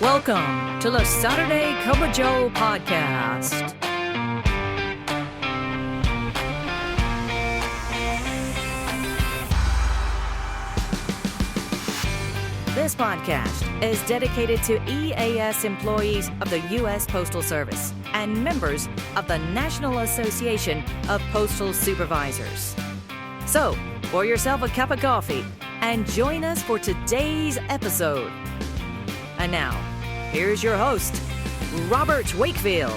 Welcome to the Saturday Cup of Joe podcast. This podcast is dedicated to EAS employees of the U.S. Postal Service and members of the National Association of Postal Supervisors. So, pour yourself a cup of coffee and join us for today's episode. And now, here's your host, Robert Wakefield.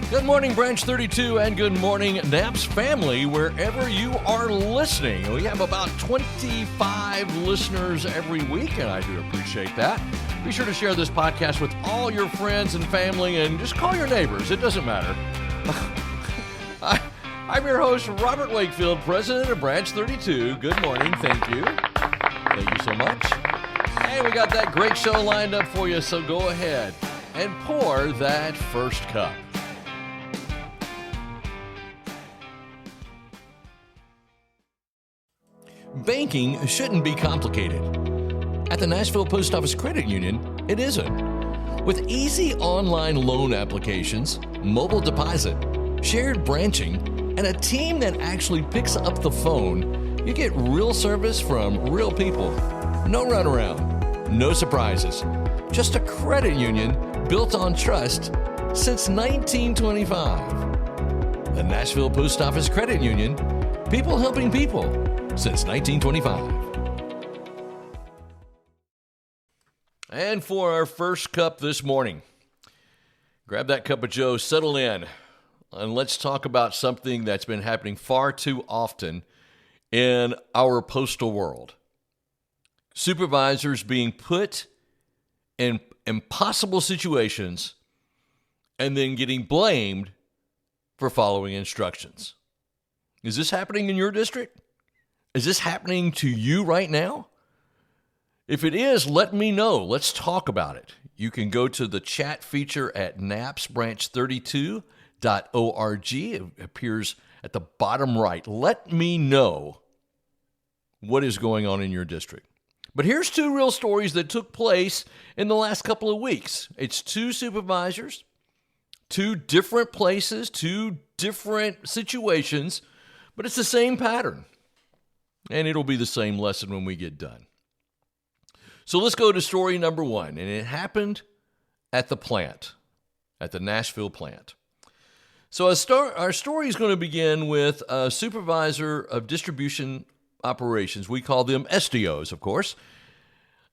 Good morning, Branch 32, and good morning, Naps family, wherever you are listening. We have about 25 listeners every week, and I do appreciate that. Be sure to share this podcast with all your friends and family, and just call your neighbors. It doesn't matter. I'm your host, Robert Wakefield, president of Branch 32. Good morning. Thank you. Thank you so much. Hey, we got that great show lined up for you, so go ahead and pour that first cup. Banking shouldn't be complicated. At the Nashville Post Office Credit Union, it isn't. With easy online loan applications, mobile deposit, shared branching, and a team that actually picks up the phone, you get real service from real people. No runaround, no surprises. Just a credit union built on trust since 1925. The Nashville Post Office Credit Union, people helping people since 1925. And for our first cup this morning, grab that cup of Joe, settle in, and let's talk about something that's been happening far too often in our postal world. Supervisors being put in impossible situations and then getting blamed for following instructions. Is this happening in your district? Is this happening to you right now? If it is, let me know. Let's talk about it. You can go to the chat feature at napsbranch32.org. It appears at the bottom right. Let me know what is going on in your district. But here's two real stories that took place in the last couple of weeks. It's two supervisors, two different places, two different situations, but it's the same pattern. And it'll be the same lesson when we get done. So let's go to story number one. And it happened at the plant, at the Nashville plant. So our story is going to begin with a supervisor of distribution operations. We call them SDOs, of course.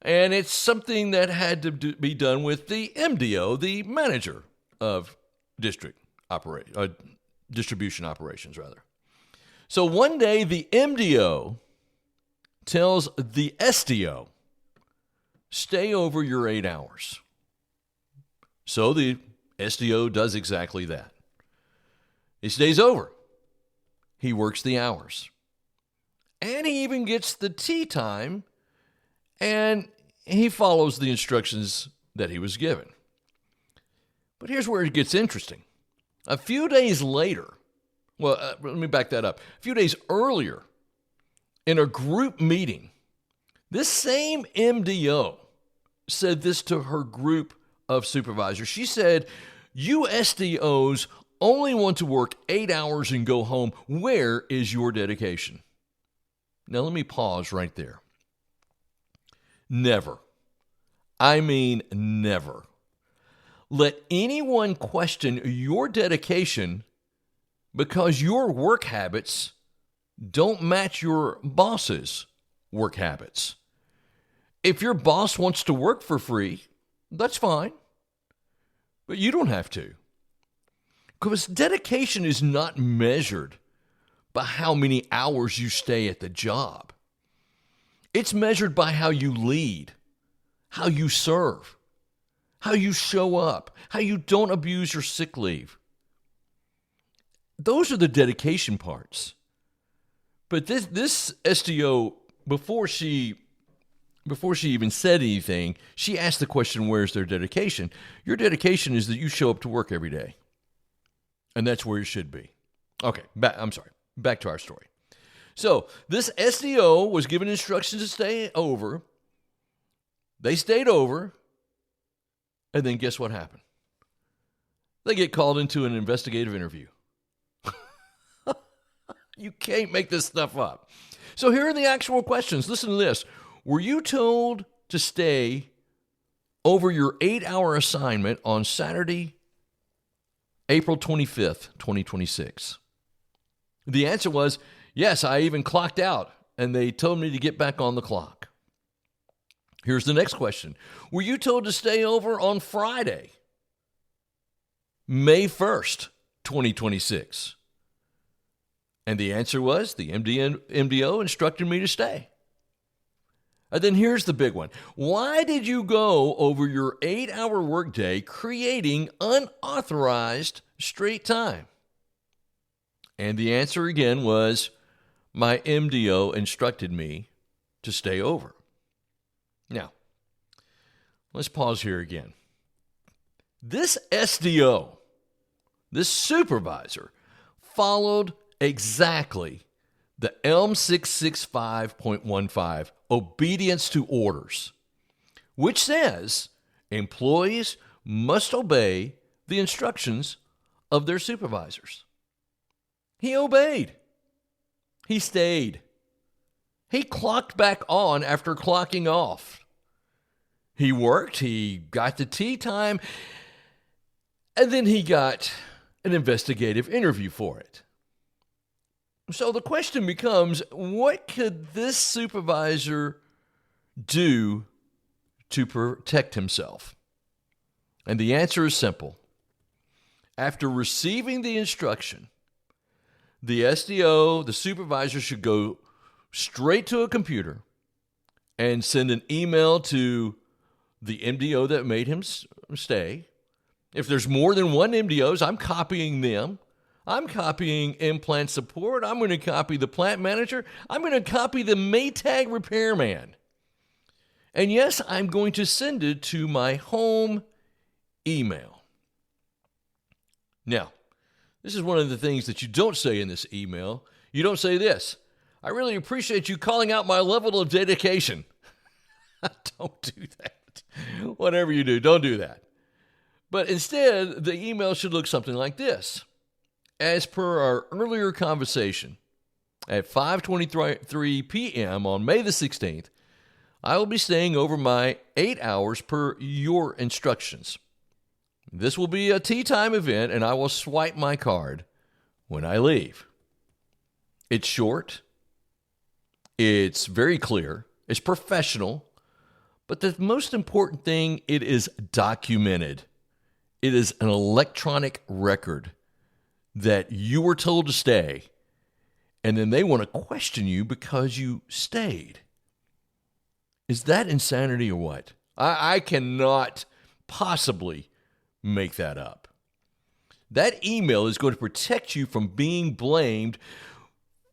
And it's something that had to be done with the MDO, the manager of distribution operations, rather. So one day the MDO tells the SDO, stay over your 8 hours. So the SDO does exactly that. He stays over. He works the hours. And he even gets the tea time, and he follows the instructions that he was given. But here's where it gets interesting. A few days later, let me back that up. A few days earlier, in a group meeting, this same MDO said this to her group of supervisors. She said, you SDOs only want to work 8 hours and go home. Where is your dedication? Now, let me pause right there. Never. I mean, never. Let anyone question your dedication because your work habits don't match your boss's work habits. If your boss wants to work for free, that's fine. But you don't have to. Because dedication is not measured by how many hours you stay at the job. It's measured by how you lead, how you serve, how you show up, how you don't abuse your sick leave. Those are the dedication parts. But this SDO, before she even said anything, she asked the question, where's their dedication? Your dedication is that you show up to work every day. And that's where you should be. Okay, back to our story. So this SDO was given instructions to stay over, They stayed over, and then guess what happened? They get called into an investigative interview. You can't make this stuff up. So here are the actual questions. Listen to this. Were you told to stay over your 8-hour assignment on Saturday, April 25th, 2026? The answer was, yes, I even clocked out, and they told me to get back on the clock. Here's the next question. Were you told to stay over on Friday, May 1st, 2026? And the answer was, the MDO instructed me to stay. And then here's the big one. Why did you go over your 8-hour workday creating unauthorized straight time? And the answer again was, my MDO instructed me to stay over. Now, let's pause here again. This SDO, this supervisor, followed exactly the ELM 665.15, obedience to orders, which says employees must obey the instructions of their supervisors. He obeyed. He stayed. He clocked back on after clocking off. He worked, he got the tea time, and then he got an investigative interview for it. So the question becomes, what could this supervisor do to protect himself? And the answer is simple. After receiving the instruction, the SDO, the supervisor, should go straight to a computer and send an email to the MDO that made him stay. If there's more than one MDOs, I'm copying them. I'm copying implant support. I'm going to copy the plant manager. I'm going to copy the Maytag repairman. And yes, I'm going to send it to my home email. Now, this is one of the things that you don't say in this email. You don't say this. I really appreciate you calling out my level of dedication. Don't do that. Whatever you do, don't do that. But instead, the email should look something like this. As per our earlier conversation, at 5:23 p.m. on May the 16th, I will be staying over my 8 hours per your instructions. This will be a tea time event, and I will swipe my card when I leave. It's short. It's very clear. It's professional. But the most important thing, it is documented. It is an electronic record that you were told to stay, and then they want to question you because you stayed. Is that insanity or what? I cannot possibly make that up. That email is going to protect you from being blamed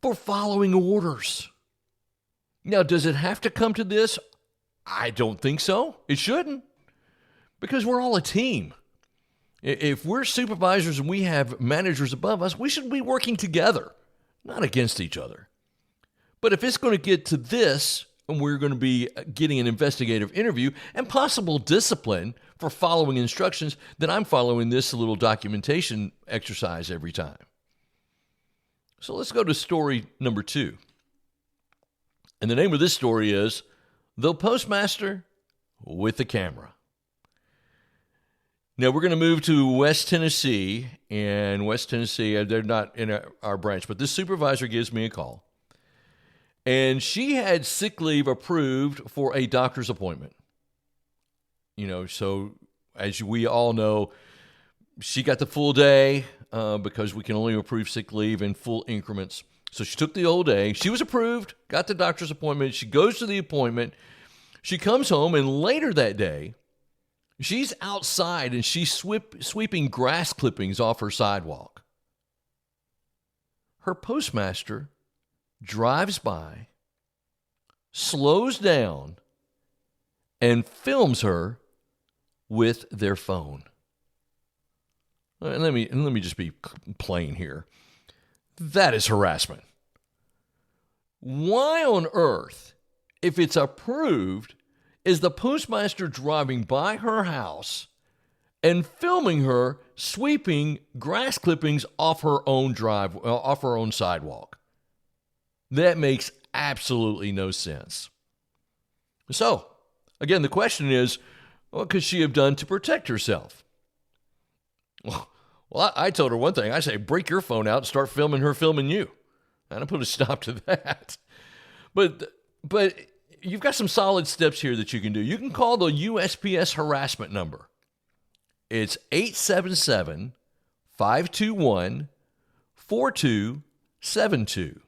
for following orders. Now, does it have to come to this? I don't think so. It shouldn't, because we're all a team. If we're supervisors and we have managers above us, we should be working together, not against each other. But if it's going to get to this, and we're going to be getting an investigative interview and possible discipline for following instructions, then I'm following this little documentation exercise every time. So let's go to story number 2. And the name of this story is The Postmaster with the Camera. Now, we're going to move to West Tennessee, and West Tennessee, they're not in our branch, but this supervisor gives me a call, and she had sick leave approved for a doctor's appointment. So as we all know, she got the full day because we can only approve sick leave in full increments. So she took the whole day. She was approved, got the doctor's appointment. She goes to the appointment. She comes home, and later that day, she's outside and she's sweeping grass clippings off her sidewalk. Her postmaster drives by, slows down, and films her with their phone. And let me just be plain here. That is harassment. Why on earth, if it's approved, is the postmaster driving by her house and filming her sweeping grass clippings off her own sidewalk. That makes absolutely no sense. So, again, the question is, what could she have done to protect herself? Well, I told her one thing. I say, break your phone out and start filming her filming you. I don't put a stop to that. But you've got some solid steps here that you can do. You can call the USPS harassment number. It's 877-521-4272.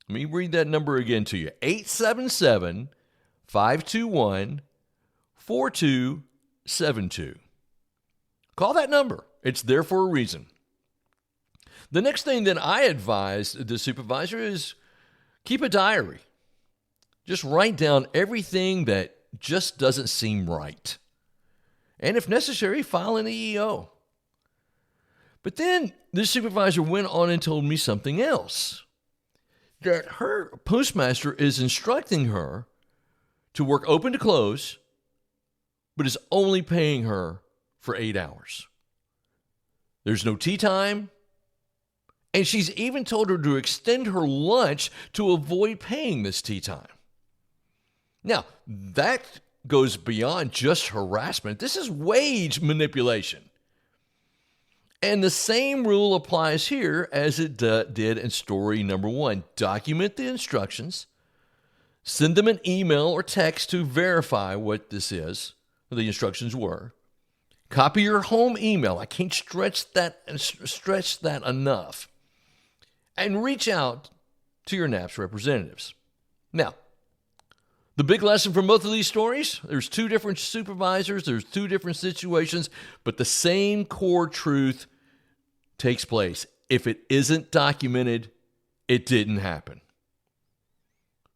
Let me read that number again to you. 877-521-4272. Call that number. It's there for a reason. The next thing that I advise the supervisor is keep a diary. Just write down everything that just doesn't seem right. And if necessary, file an EEO. But then the supervisor went on and told me something else. That her postmaster is instructing her to work open to close, but is only paying her for 8 hours. There's no tea time. And she's even told her to extend her lunch to avoid paying this tea time. Now, that goes beyond just harassment. This is wage manipulation. And the same rule applies here as it did in story number 1. Document the instructions. Send them an email or text to verify what this is, what the instructions were. Copy your home email. I can't stretch that enough. And reach out to your NAPS representatives. Now, the big lesson from both of these stories, there's 2 different supervisors, there's 2 different situations, but the same core truth takes place. If it isn't documented, it didn't happen.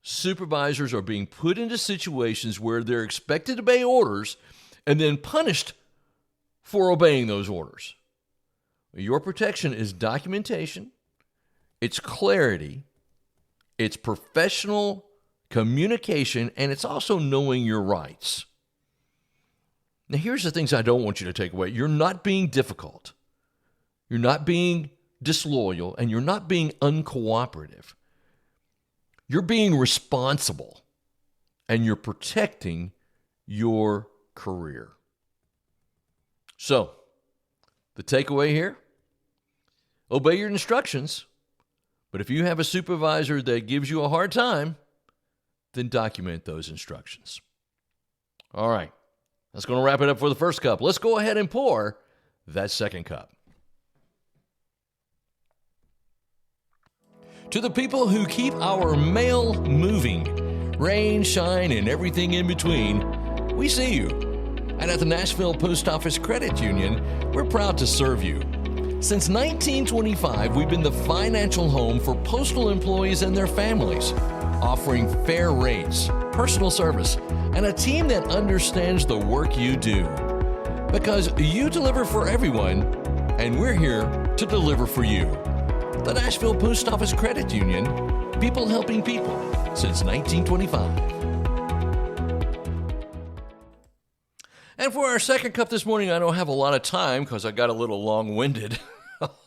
Supervisors are being put into situations where they're expected to obey orders and then punished for obeying those orders. Your protection is documentation, it's clarity, it's professional communication, and it's also knowing your rights. Now, here's the things I don't want you to take away. You're not being difficult. You're not being disloyal, and you're not being uncooperative. You're being responsible, and you're protecting your career. So, the takeaway here, obey your instructions, but if you have a supervisor that gives you a hard time, then document those instructions. All right, that's going to wrap it up for the first cup. Let's go ahead and pour that second cup. To the people who keep our mail moving, rain, shine, and everything in between, we see you. And at the Nashville Post Office Credit Union, we're proud to serve you. Since 1925, we've been the financial home for postal employees and their families, offering fair rates, personal service, and a team that understands the work you do. Because you deliver for everyone, and we're here to deliver for you. The Nashville Post Office Credit Union, people helping people since 1925. And for our second cup this morning, I don't have a lot of time because I got a little long-winded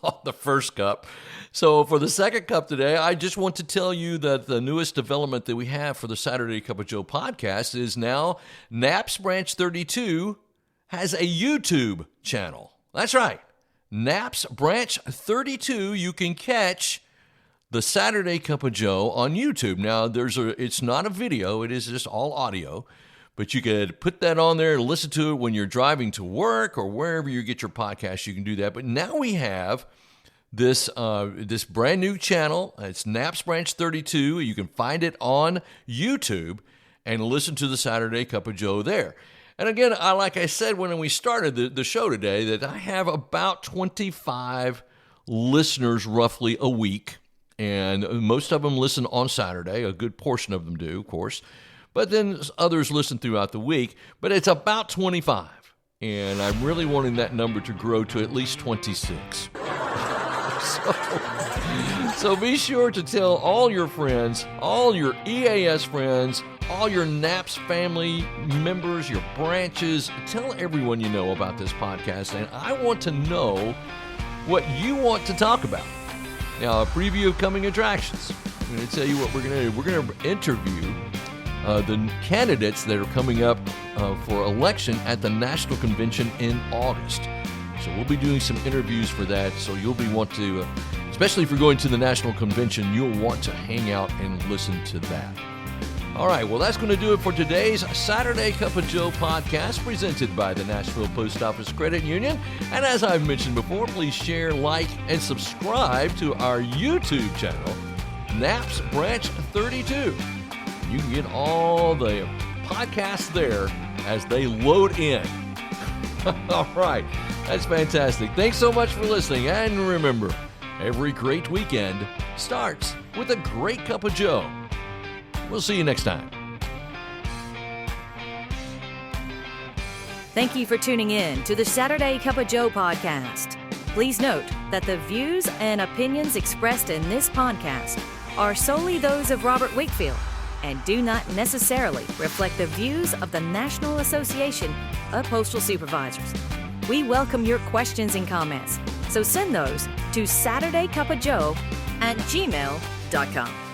on the first cup. So for the second cup today, I just want to tell you that the newest development that we have for the Saturday Cup of Joe podcast is now NAPS Branch 32 has a YouTube channel. That's right. NAPS Branch 32, you can catch the Saturday Cup of Joe on YouTube. Now, it's not a video. It is just all audio. But you could put that on there and listen to it when you're driving to work or wherever you get your podcast. You can do that. But now we have this brand new channel. It's NAPS Branch 32. You can find it on YouTube and listen to the Saturday Cup of Joe there. And again, like I said when we started the show today, that I have about 25 listeners roughly a week. And most of them listen on Saturday. A good portion of them do, of course. But then others listen throughout the week. But it's about 25. And I'm really wanting that number to grow to at least 26. So be sure to tell all your friends, all your EAS friends, all your NAPS family members, your branches. Tell everyone you know about this podcast, and I want to know what you want to talk about. Now, a preview of coming attractions. I'm going to tell you what we're going to do. We're going to interview the candidates that are coming up for election at the National Convention in August. So we'll be doing some interviews for that. So you'll especially if you're going to the National Convention, you'll want to hang out and listen to that. All right, well, that's going to do it for today's Saturday Cup of Joe podcast presented by the Nashville Post Office Credit Union. And as I've mentioned before, please share, like, and subscribe to our YouTube channel, NAPS Branch 32. You can get all the podcasts there as they load in. All right, that's fantastic. Thanks so much for listening. And remember, every great weekend starts with a great cup of Joe. We'll see you next time. Thank you for tuning in to the Saturday Cup of Joe podcast. Please note that the views and opinions expressed in this podcast are solely those of Robert Wakefield and do not necessarily reflect the views of the National Association of Postal Supervisors. We welcome your questions and comments, so send those to SaturdayCupOfJoe@gmail.com.